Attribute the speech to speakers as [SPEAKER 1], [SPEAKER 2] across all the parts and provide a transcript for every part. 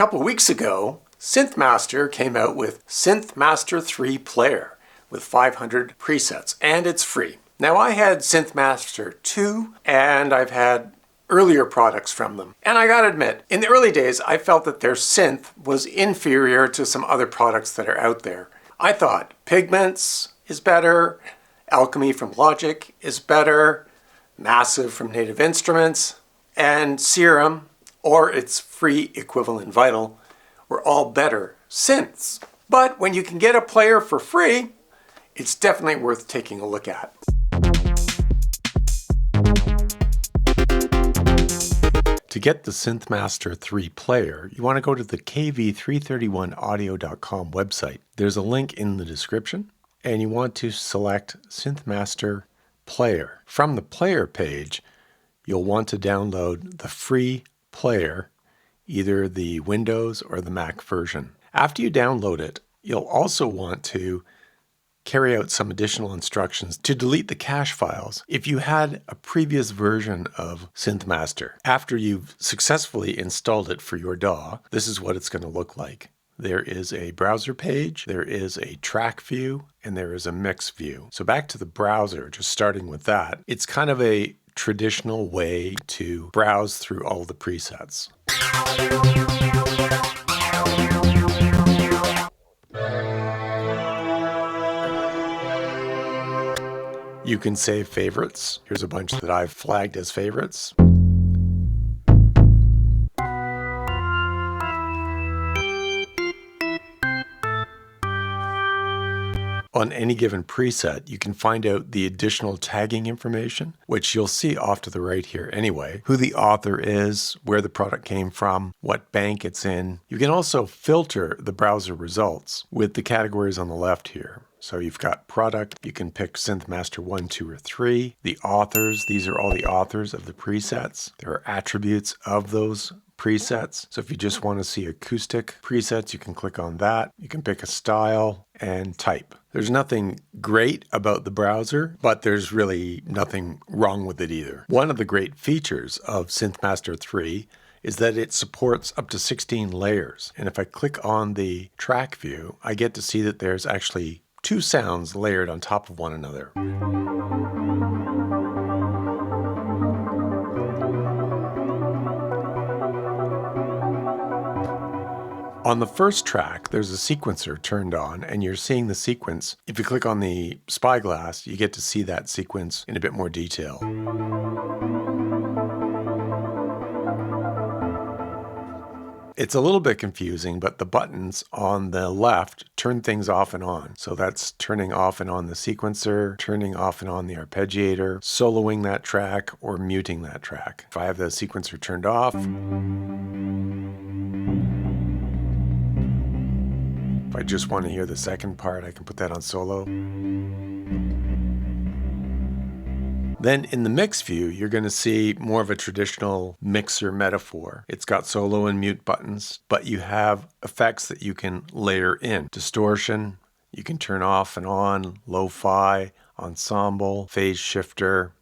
[SPEAKER 1] couple weeks ago, Synthmaster came out with Synthmaster 3 Player with 500 presets, and it's free. Now, I had Synthmaster 2, and I've had earlier products from them. And I gotta admit, in the early days, I felt that their synth was inferior to some other products that are out there. I thought Pigments is better, Alchemy from Logic is better, Massive from Native Instruments, and Serum, or its free equivalent Vital, were all better synths. But when you can get a player for free, it's definitely worth taking a look at. To get the Synthmaster 3 player, you want to go to the kv331audio.com website. There's a link in the description, and you want to select Synthmaster Player. From the player page, you'll want to download the free player, either the Windows or the Mac version. After you download it, you'll also want to carry out some additional instructions to delete the cache files if you had a previous version of Synthmaster. After you've successfully installed it for your DAW, this is what it's going to look like. There is a browser page, there is a track view, and there is a mix view. So back to the browser, just starting with that, it's kind of a traditional way to browse through all the presets. You can save favorites. Here's a bunch that I've flagged as favorites. On any given preset, you can find out the additional tagging information, which you'll see off to the right here anyway, who the author is, where the product came from, what bank it's in. You can also filter the browser results with the categories on the left here. So you've got product, you can pick Synthmaster 1, 2, or 3. The authors, these are all the authors of the presets. There are attributes of those presets. So if you just want to see acoustic presets, you can click on that. You can pick a style and type. There's nothing great about the browser, but there's really nothing wrong with it either. One of the great features of Synthmaster 3 is that it supports up to 16 layers. And if I click on the track view, I get to see that there's actually 2 sounds layered on top of one another. On the first track, there's a sequencer turned on, and you're seeing the sequence. If you click on the spyglass, you get to see that sequence in a bit more detail. It's a little bit confusing, but the buttons on the left turn things off and on. So that's turning off and on the sequencer, turning off and on the arpeggiator, soloing that track, or muting that track. If I have the sequencer turned off, if I just want to hear the second part, I can put that on solo. Then in the mix view, you're going to see more of a traditional mixer metaphor. It's got solo and mute buttons, but you have effects that you can layer in. Distortion, you can turn off and on, lo-fi, ensemble, phase shifter,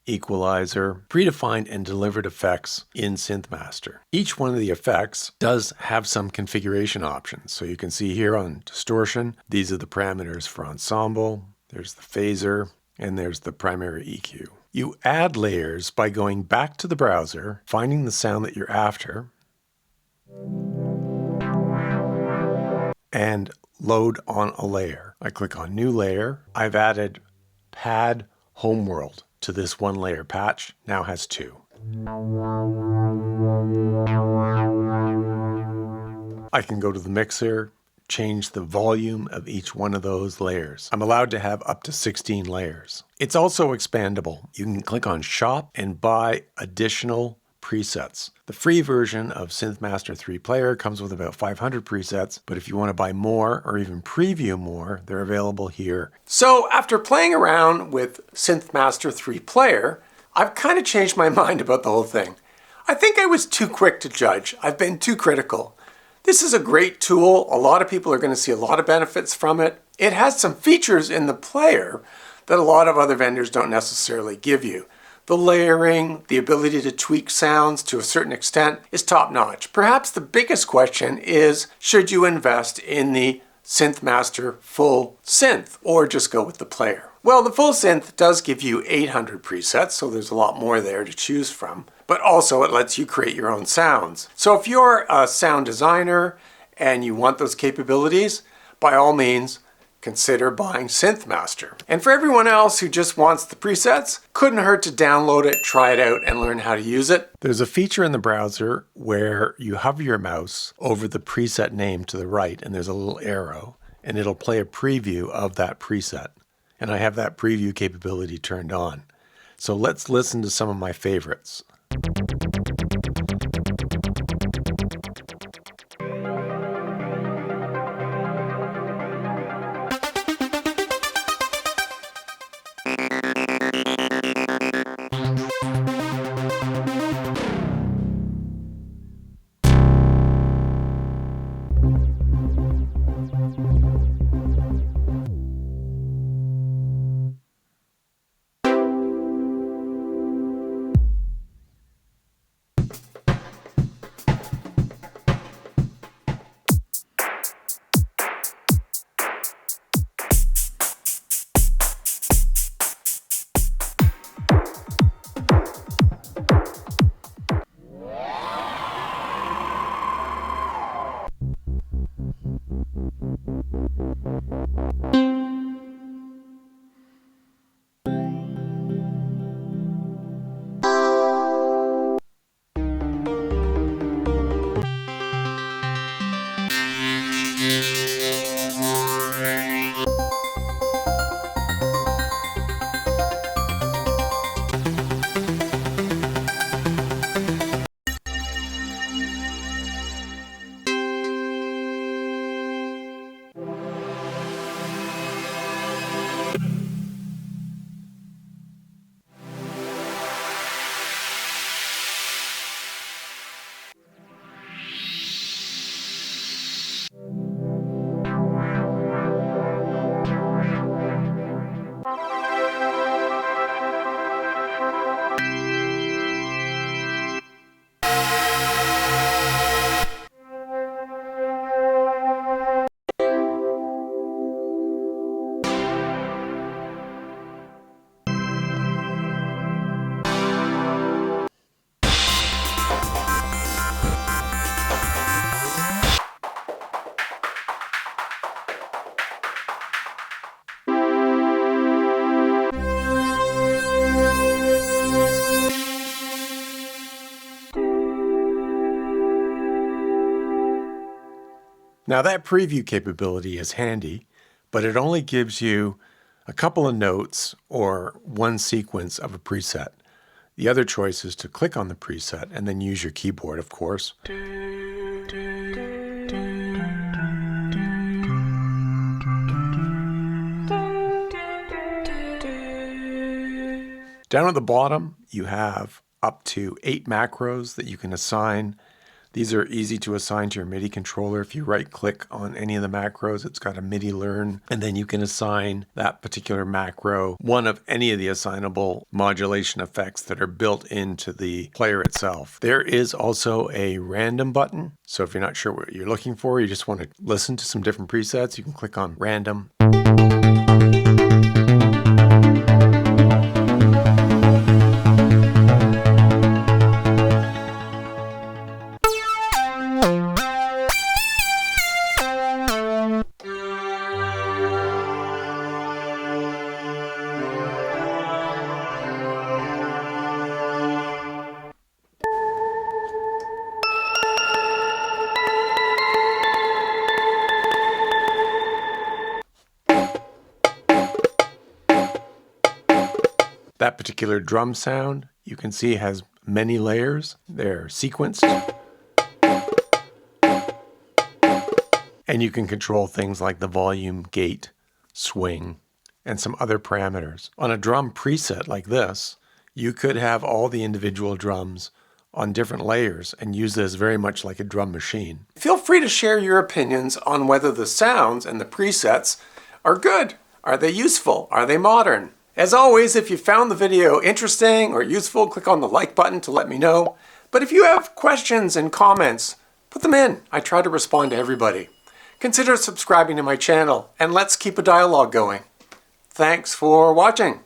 [SPEAKER 1] equalizer, predefined and delivered effects in Synthmaster. Each one of the effects does have some configuration options. So you can see here on distortion, these are the parameters for ensemble, there's the phaser, and there's the primary EQ. You add layers by going back to the browser, finding the sound that you're after, and load on a layer. I click on New Layer. I've added Pad Homeworld to this 1 layer patch, now has 2. I can go to the mixer, change the volume of each one of those layers. I'm allowed to have up to 16 layers. It's also expandable. You can click on Shop and buy additional presets. The free version of Synthmaster 3 Player comes with about 500 presets, but if you want to buy more or even preview more, they're available here. So after playing around with Synthmaster 3 Player, I've kind of changed my mind about the whole thing. I think I was too quick to judge. I've been too critical. This is a great tool. A lot of people are going to see a lot of benefits from it. It has some features in the player that a lot of other vendors don't necessarily give you. The layering, the ability to tweak sounds to a certain extent is top-notch. Perhaps the biggest question is, should you invest in the Synthmaster Full Synth or just go with the player? Well, the Full Synth does give you 800 presets, so there's a lot more there to choose from, but also it lets you create your own sounds. So if you're a sound designer and you want those capabilities, by all means, consider buying Synthmaster. And for everyone else who just wants the presets, couldn't hurt to download it, try it out, and learn how to use it. There's a feature in the browser where you hover your mouse over the preset name to the right, and there's a little arrow, and it'll play a preview of that preset. And I have that preview capability turned on. So let's listen to some of my favorites. Now that preview capability is handy, but it only gives you a couple of notes or one sequence of a preset. The other choice is to click on the preset and then use your keyboard, of course. Down at the bottom, you have up to 8 macros that you can assign. These are easy to assign to your MIDI controller. If you right-click on any of the macros, it's got a MIDI learn, and then you can assign that particular macro one of any of the assignable modulation effects that are built into the player itself. There is also a random button, so if you're not sure what you're looking for, you just want to listen to some different presets, you can click on random. That particular drum sound, you can see, has many layers. They're sequenced. And you can control things like the volume, gate, swing, and some other parameters. On a drum preset like this, you could have all the individual drums on different layers and use this very much like a drum machine. Feel free to share your opinions on whether the sounds and the presets are good. Are they useful? Are they modern? As always, if you found the video interesting or useful, click on the like button to let me know. But if you have questions and comments, put them in. I try to respond to everybody. Consider subscribing to my channel, and let's keep a dialogue going. Thanks for watching.